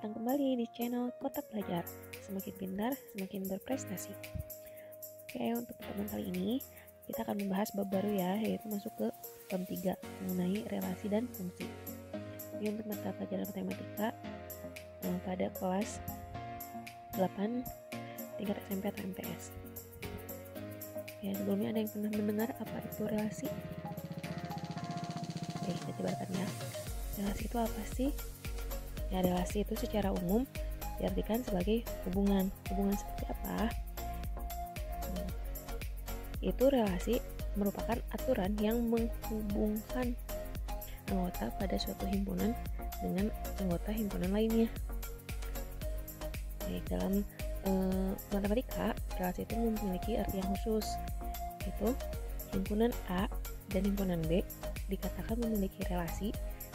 datang kembali di channel Kotak Belajar. Semakin pintar, semakin berprestasi. Oke, untuk pertemuan kali ini kita akan membahas bab baru ya, yaitu masuk ke bab 3 mengenai relasi dan fungsi. Ini untuk mata pelajaran matematika pada kelas 8 tingkat SMP atau MTS. Ya, sebelumnya ada yang pernah mendengar apa itu relasi? Oke, kita jabarkan ya. Relasi itu apa sih? Ya, relasi itu secara umum diartikan sebagai hubungan. Hubungan seperti apa? Itu relasi merupakan aturan yang menghubungkan anggota pada suatu himpunan dengan anggota himpunan lainnya. Baik, dalam matematika, relasi itu memiliki arti yang khusus, yaitu himpunan A dan himpunan B dikatakan memiliki relasi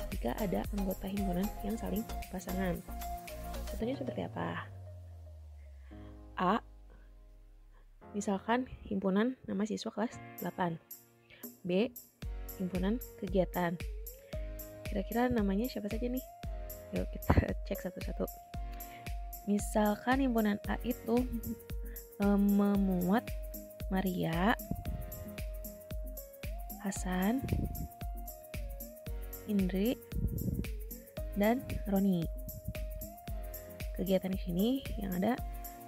jika ada anggota himpunan yang saling berpasangan. Contohnya seperti apa? A, misalkan himpunan nama siswa kelas 8. B, himpunan kegiatan. Kira-kira namanya siapa saja nih? Yuk kita cek satu-satu. Misalkan himpunan A itu memuat Maria, Hasan, Indri, dan Roni. Kegiatan di sini yang ada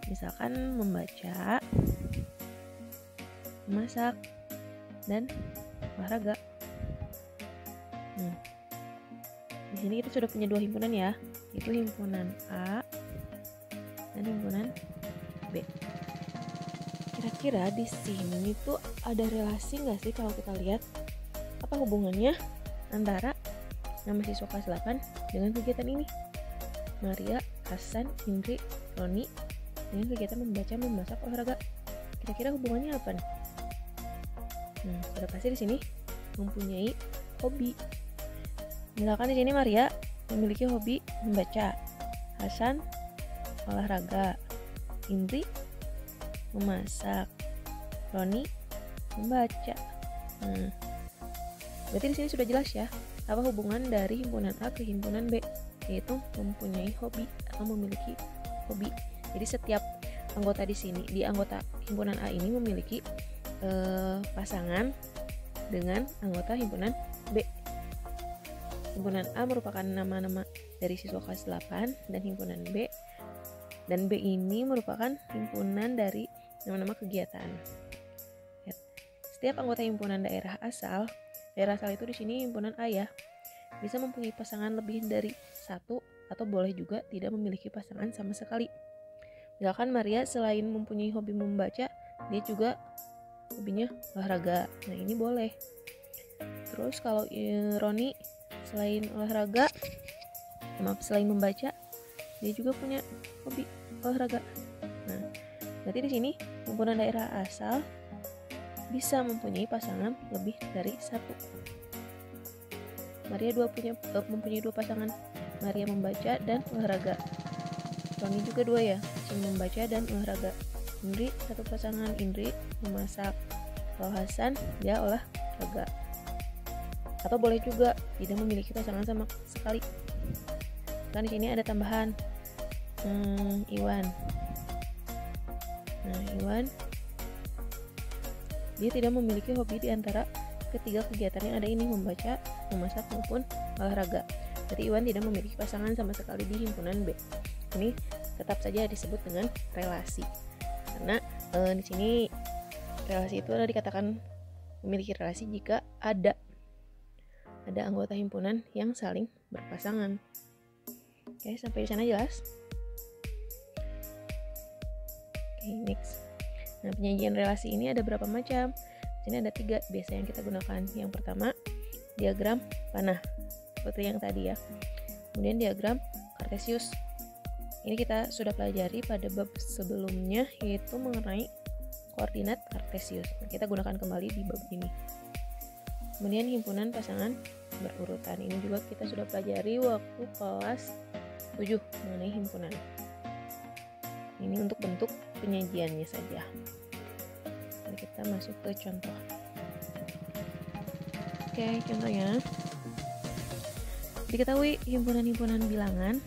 misalkan membaca, memasak, dan olahraga. Di sini kita sudah punya dua himpunan ya, yaitu himpunan A dan himpunan B. Kira-kira di sini tuh ada relasi nggak sih kalau kita lihat? Apa hubungannya antara nama siswa kelas 8 dengan kegiatan ini? Maria, Hasan, Indri, Roni dengan kegiatan membaca, memasak, olahraga. Kira-kira hubungannya apa nih? Sudah pasti di sini mempunyai hobi. Misalkan di sini Maria memiliki hobi membaca, Hasan olahraga, Indri memasak, Roni membaca. Berarti di sini sudah jelas ya apa hubungan dari himpunan A ke himpunan B, yaitu mempunyai hobi atau memiliki hobi. Jadi setiap anggota di sini, di anggota himpunan A ini memiliki pasangan dengan anggota himpunan B. Himpunan A merupakan nama-nama dari siswa kelas 8 dan himpunan B. Dan B ini merupakan himpunan dari nama-nama kegiatan. Setiap anggota himpunan daerah asal itu di sini himpunan A ya, bisa mempunyai pasangan lebih dari satu atau boleh juga tidak memiliki pasangan sama sekali. Misalkan Maria selain mempunyai hobi membaca, dia juga hobinya olahraga. Nah, ini boleh. Terus kalau Roni selain selain membaca, dia juga punya hobi olahraga. Nah, berarti di sini himpunan daerah asal bisa mempunyai pasangan lebih dari satu. Maria mempunyai dua pasangan, Maria membaca dan olahraga. Roni juga dua ya, membaca dan olahraga. Indri satu pasangan, Indri memasak. Kalau Hasan dia olahraga. Atau boleh juga tidak memiliki pasangan sama sekali. Kan di sini ada tambahan Iwan. Nah, Iwan dia tidak memiliki hobi di antara ketiga kegiatan yang ada ini, membaca, memasak, maupun olahraga. Jadi Iwan tidak memiliki pasangan sama sekali di himpunan B. Ini tetap saja disebut dengan relasi. Karena di sini relasi itu adalah dikatakan memiliki relasi jika ada anggota himpunan yang saling berpasangan. Oke, sampai di sana jelas? Oke, next. Nah, penyajian relasi ini ada berapa macam? Di sini ada 3 biasa yang kita gunakan. Yang pertama, diagram panah, seperti yang tadi ya. Kemudian diagram Kartesius. Ini kita sudah pelajari pada bab sebelumnya, yaitu mengenai koordinat Kartesius. Nah, kita gunakan kembali di bab ini. Kemudian himpunan pasangan berurutan. Ini juga kita sudah pelajari waktu kelas 7 mengenai himpunan. Ini untuk bentuk penyajiannya saja. Mari kita masuk ke contoh. Oke, contohnya. Diketahui himpunan-himpunan bilangan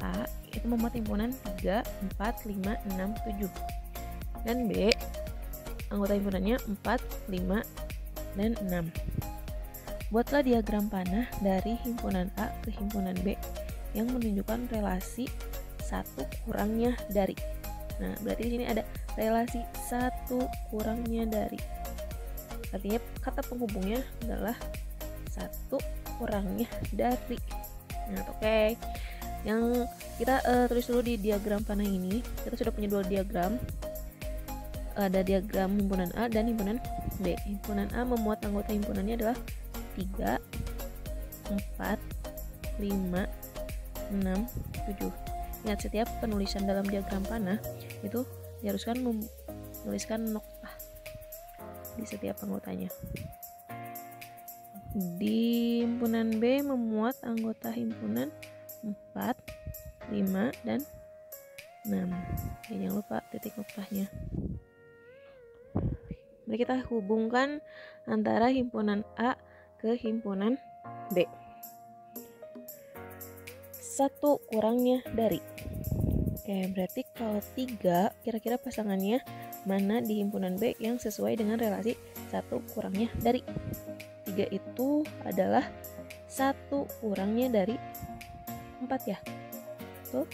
A itu memuat himpunan 3, 4, 5, 6, 7. Dan B, anggota himpunannya 4, 5, dan 6. Buatlah diagram panah dari himpunan A ke himpunan B yang menunjukkan relasi satu kurangnya dari. Nah, berarti di sini ada relasi satu kurangnya dari. Artinya kata penghubungnya adalah satu kurangnya dari. Nah, oke. Yang kita tulis dulu di diagram panah ini, kita sudah punya dua diagram. Ada diagram himpunan A dan himpunan B. Himpunan A memuat anggota himpunannya adalah 3, 4, 5, 6, 7. Ingat, setiap penulisan dalam diagram panah itu diharuskan menuliskan noktah di setiap anggotanya. Di himpunan B memuat anggota himpunan 4, 5, dan 6. Jangan lupa titik noktahnya. Mari kita hubungkan antara himpunan A ke himpunan B. Satu kurangnya dari. Oke, berarti kalau 3, kira-kira pasangannya mana di himpunan B yang sesuai dengan relasi satu kurangnya dari. 3 itu adalah satu kurangnya dari 4 ya. Tuh.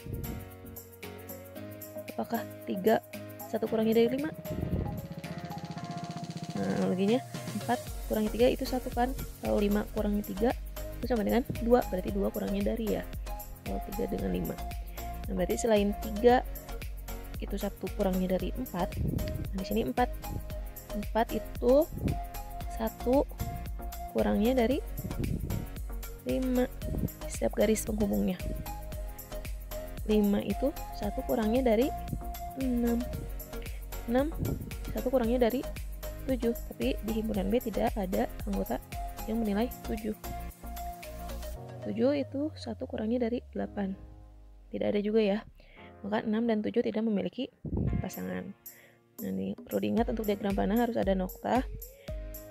Apakah 3 satu kurangnya dari 5? Nah, loginya 4 kurangi 3 itu 1 kan. Kalau 5 kurangi 3 itu sama dengan 2, berarti 2 kurangnya dari ya. Kalau 3 dengan 5. Nah, berarti selain 3 itu 1 kurangnya dari 4. Nah, di sini 4. 4 itu 1 kurangnya dari 5. Setiap garis penghubungnya. 5 itu 1 kurangnya dari 6. 6 1 kurangnya dari 7. Tapi di himpunan B tidak ada anggota yang menilai 7. 7 itu 1 kurangnya dari 8. Tidak ada juga ya. Maka 6 dan 7 tidak memiliki pasangan. Nah, ini perlu diingat, untuk diagram panah harus ada noktah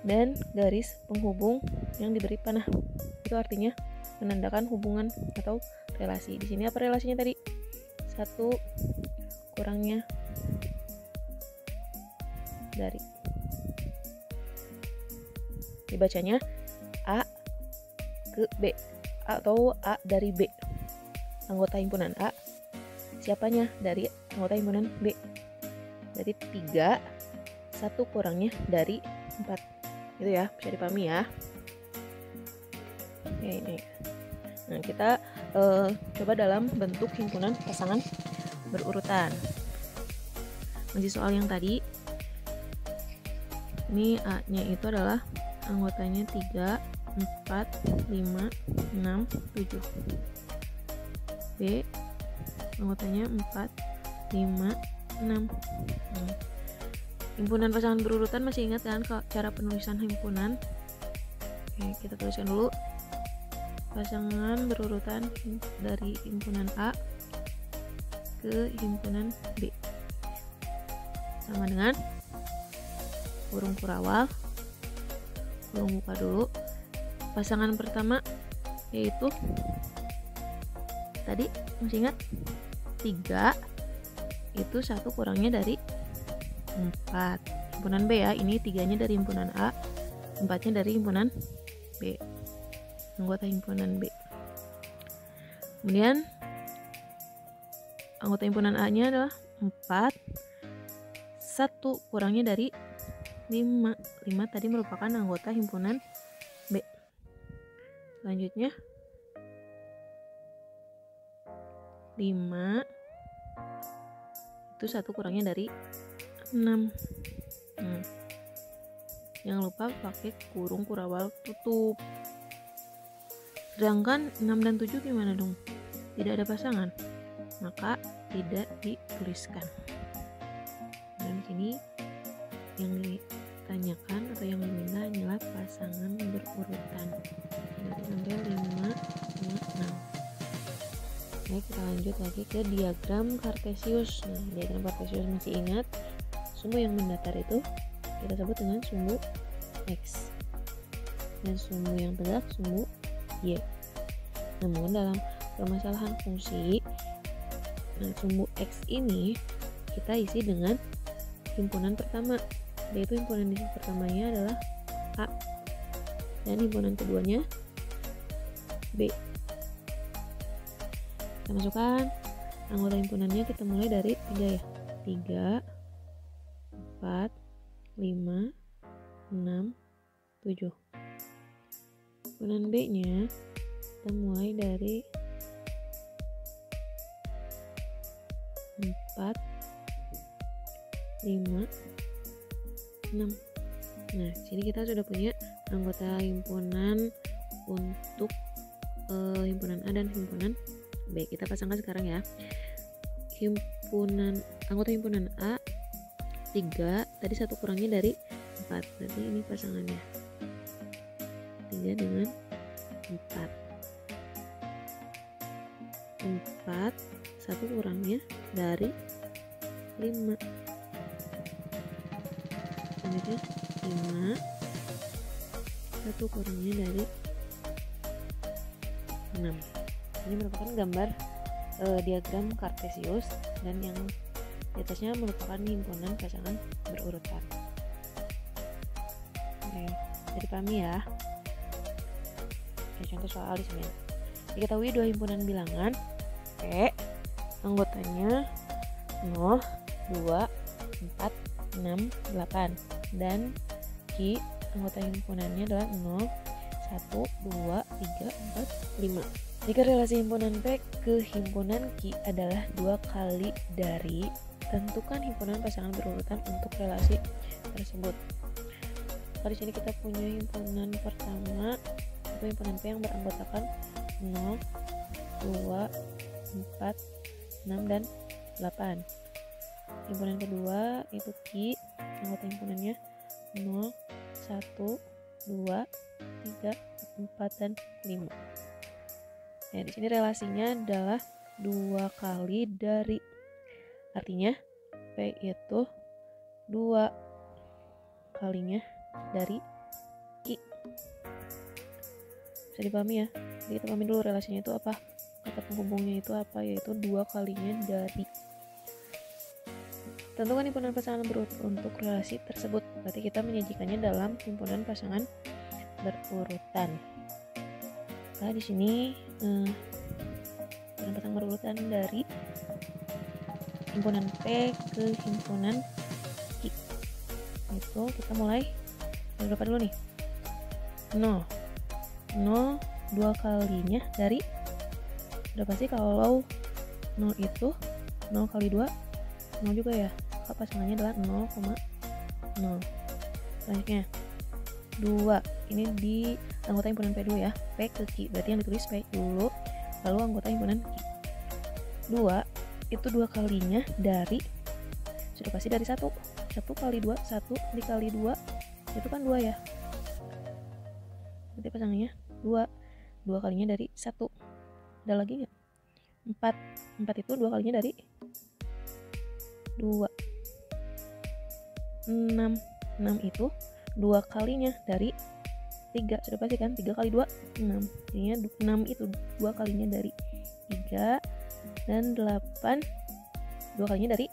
dan garis penghubung yang diberi panah. Itu artinya menandakan hubungan atau relasi. Di sini apa relasinya tadi? 1 kurangnya dari. Dibacanya A ke B atau A dari B. Anggota himpunan A siapanya? Dari anggota himpunan B. Jadi 3 1 kurangnya dari 4. Gitu ya, bisa dipahami ya. Oke, ini. Nah, kita coba dalam bentuk himpunan pasangan berurutan. Masih soal yang tadi. Ini A-nya itu adalah anggotanya 3, 4, 5, 6, 7. B anggotanya 4, 5, 6. Himpunan pasangan berurutan masih ingat kan cara penulisan himpunan? Oke, kita tuliskan dulu. Pasangan berurutan dari himpunan A ke himpunan B sama dengan kurung kurawal, kurung buka dulu. Pasangan pertama yaitu tadi masih ingat 3 itu 1 kurangnya dari 4. Himpunan B ya, ini 3-nya dari himpunan A, 4-nya dari himpunan B, anggota himpunan B. Kemudian anggota himpunan A-nya adalah 4, 1 kurangnya dari 5. 5 tadi merupakan anggota himpunan B. Selanjutnya 5 itu 1 kurangnya dari 6. Jangan lupa pakai kurung kurawal tutup. Sedangkan 6 dan 7 gimana dong? Tidak ada pasangan, maka tidak dituliskan. Dan di sini yang ditanyakan atau yang diminta adalah pasangan berurutan. Nanti sampai 5, 6. Baik, kita lanjut lagi ke diagram kartesius. Nah, diagram kartesius masih ingat, sumbu yang mendatar itu kita sebut dengan sumbu X, dan sumbu yang tegak sumbu Y. Namun dalam permasalahan fungsi Nah, sumbu X ini kita isi dengan himpunan pertama, yaitu himpunan pertamanya adalah A dan himpunan keduanya B. Kita masukkan anggota himpunannya, kita mulai dari 3 ya. 3, 4, 5, 6, 7. Himpunan B nya kita mulai dari 4, 5, 6. Nah, sini kita sudah punya anggota himpunan untuk himpunan A dan himpunan B. Kita pasangkan sekarang ya. Anggota himpunan A 3, tadi 1 kurangnya dari 4, berarti ini pasangannya 3 dengan 4. 4, 1 kurangnya dari 5, selanjutnya 5, 1 kurangnya dari 6. Ini merupakan gambar diagram Kartesius, dan yang di atasnya merupakan himpunan pasangan berurutan. Oke, jadi pahami ya. Oke, contoh soal di sini. Diketahui dua himpunan bilangan P anggotanya 0, 2, 4, 6, 8, dan Q anggota himpunannya adalah 0, 1, 2, 3, 4, 5. Jika relasi himpunan P ke himpunan Q adalah 2 kali dari, tentukan himpunan pasangan berurutan untuk relasi tersebut. Di sini kita punya himpunan pertama itu himpunan P yang beranggotakan 0, 2, 4, 6, dan 8. Himpunan kedua itu Q, anggota himpunannya 0, 1, 2, 3, 4, dan 5. Nah, di sini relasinya adalah 2 kali dari. Artinya P itu 2 kalinya dari Q. Bisa dipahami ya? Jadi kita pahami dulu relasinya itu apa. Kata penghubungnya itu apa, yaitu 2 kalinya dari. Tentukan himpunan pasangan berurutan untuk relasi tersebut. Berarti kita menyajikannya dalam himpunan pasangan berurutan. Nah, di sini himpunan pasangan berurutan dari himpunan P ke himpunan Q. Itu kita mulai dari berapa dulu nih? 0. 0 2 kalinya dari, udah pasti kalau 0 itu 0 kali 2 0 juga ya. Maka pasangannya adalah 0,0. Selanjutnya 2, ini di anggota himpunan P dulu ya, P ke Q, berarti yang ditulis P dulu, lalu anggota himpunan Q. 2 itu 2 kalinya dari, sudah pasti dari 1 kali 2, 1 dikali 2 itu kan 2 ya, berarti pasangannya 2 kalinya dari 1. Ada lagi nggak? 4 itu 2 kalinya dari 2. 6 itu 2 kalinya dari 3, sudah pasti kan, 3 kali 2 6, jadinya 6 itu 2 kalinya dari 3, dan 8 2 kalinya dari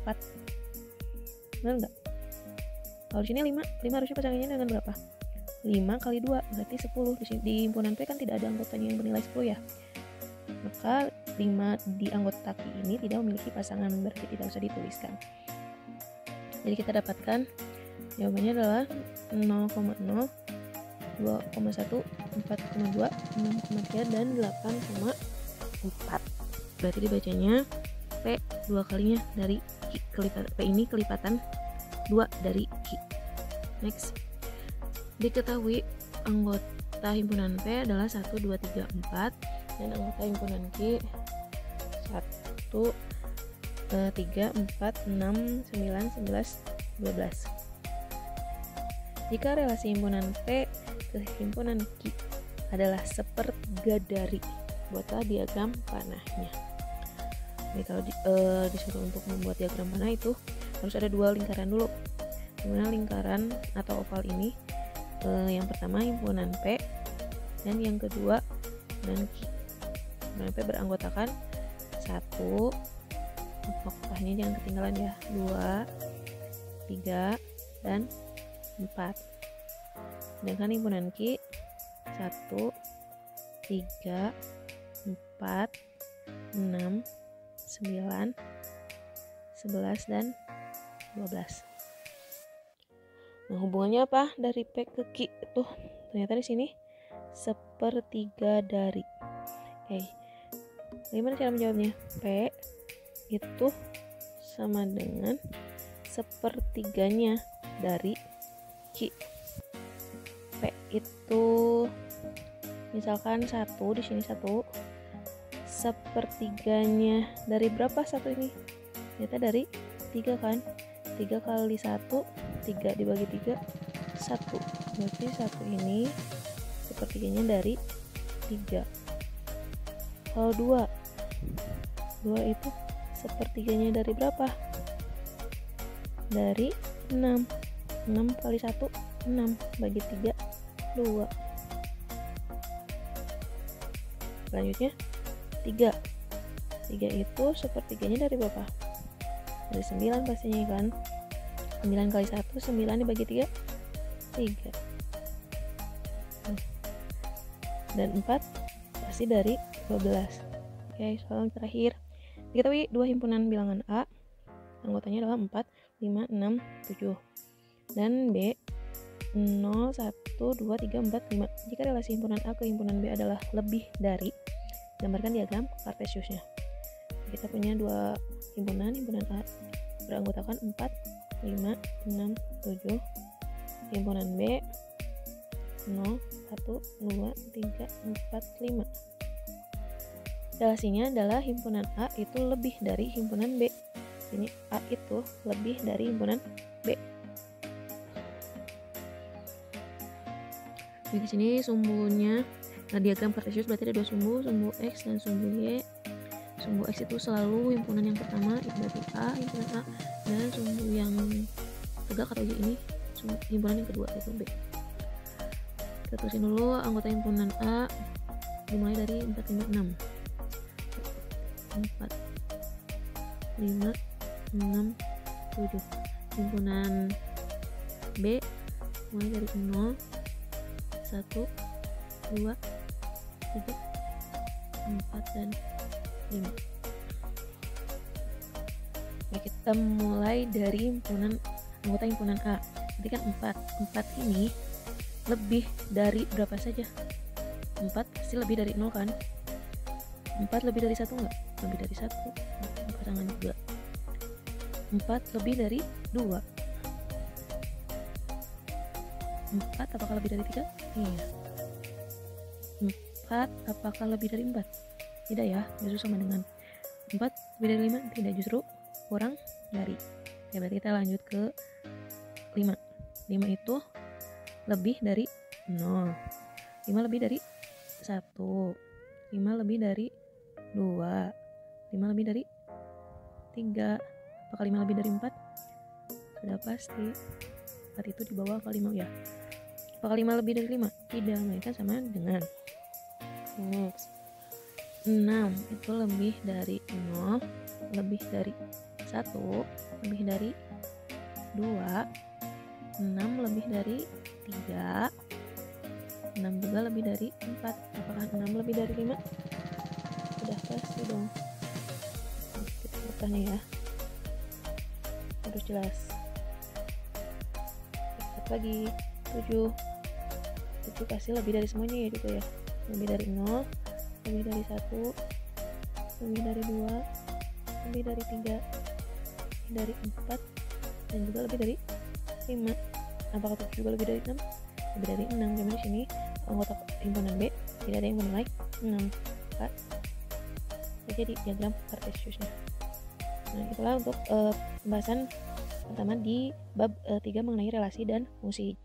4. Benar nggak? Kalau di sini 5 harusnya pasangannya dengan berapa? 5 kali 2 berarti 10. Di himpunan P kan tidak ada anggotanya yang bernilai 10 ya, maka 5 di anggota Q ini tidak memiliki pasangan, berarti tidak usah dituliskan. Jadi kita dapatkan jawabannya adalah 0,0, 2,1, 4,2, 6,3, dan 8,4. Berarti dibacanya P 2 kalinya dari Q. P ini kelipatan 2 dari Q. Next. Diketahui anggota himpunan P adalah 1, 2, 3, 4, dan anggota himpunan Q 1, 3, 4, 6, 9, 11, 12. Jika relasi himpunan P ke himpunan Q adalah sepertiga dari, buatlah diagram panahnya. Jadi kalau disuruh untuk membuat diagram panah itu harus ada 2 lingkaran dulu. Dimana lingkaran atau oval ini yang pertama himpunan P, dan yang kedua himpunan Q. Himpunan P beranggotakan 1, pokoknya jangan ketinggalan ya, 2, 3, dan 4. Sedangkan himpunan Q 1, 3, 4, 6, 9, 11, dan 12. Nah, hubungannya apa dari P ke Q itu? Ternyata di sini sepertiga dari. Oke, bagaimana cara menjawabnya? P itu sama dengan sepertiganya dari Q. P itu misalkan 1, di sini 1, sepertiganya dari berapa 1 ini? Ternyata dari 3 kan? 3 kali 1, 3 dibagi 3, 1. Berarti 1 ini sepertiganya dari 3. Kalau 2 itu sepertiganya dari berapa? Dari 6. 6 kali 1, 6 bagi 3, 2. Selanjutnya 3 itu sepertiganya dari berapa? Dari 9 pastinya kan. 9 kali 1, 9 dibagi 3, 3. Dan 4 pasti dari 12. Oke, soal terakhir. Diketahui dua himpunan bilangan A, anggotanya adalah 4, 5, 6, 7. Dan B 0, 1, 2, 3, 4, 5. Jika relasi himpunan A ke himpunan B adalah lebih dari, gambarkan diagram Cartesiusnya. Kita punya dua himpunan A beranggotakan 4, 5, 6, 7. Himpunan B 0, 1, 2, 3, 4, 5. Relasinya adalah himpunan A itu lebih dari himpunan B. Ini A itu lebih dari himpunan B. Di sini sumbunya, diagram Cartesius berarti ada dua sumbu X dan sumbu Y. Sumbu X itu selalu himpunan yang pertama, itu berarti A, himpunan A, dan sumbu yang tegak atau Y ini himpunan yang kedua, yaitu B. Kita tulisin dulu anggota himpunan A dimulai dari 4, 5, 6. 4, 5, 6, 7. Himpunan B mulai dari 0, 1, 2, 3, 4, dan 5. Oke, kita mulai dari anggota himpunan A. Berarti kan 4 ini lebih dari berapa saja? 4 pasti lebih dari 0 kan? 4 lebih dari 1 enggak? Lebih dari 1. Pasangan juga. 4 lebih dari 2. 4 apakah lebih dari 3? Iya. 4 apakah lebih dari 4? Tidak ya, justru sama dengan 4 lebih dari 5? Tidak, justru kurang dari. Ya, berarti kita lanjut ke 5. 5 itu lebih dari 0. 5 lebih dari 1. 5 lebih dari 2. 5 lebih dari 3. Apakah 5 lebih dari 4? Sudah pasti 4 itu di bawah apa 5 ya? Apakah 5 lebih dari 5? Tidak, mereka sama dengan next. 6 itu lebih dari 0, lebih dari 1, lebih dari 2. 6 lebih dari 3. 6 juga lebih dari 4. Apakah 6 lebih dari 5? Sudah pasti dong. Kita bukannya ya, harus jelas. Lihat lagi 7 pasti lebih dari semuanya ya juga ya. Lebih dari 0, lebih dari 1, lebih dari 2, lebih dari 3, lebih dari 4, dan juga lebih dari 5. Apakah 7 juga lebih dari 6? Lebih dari 6. Karena di sini anggota himpunan B tidak ada yang bernilai 6. Maka jadi diagram Cartesiusnya. Nah, itulah untuk pembahasan pertama di bab 3 mengenai relasi dan fungsi.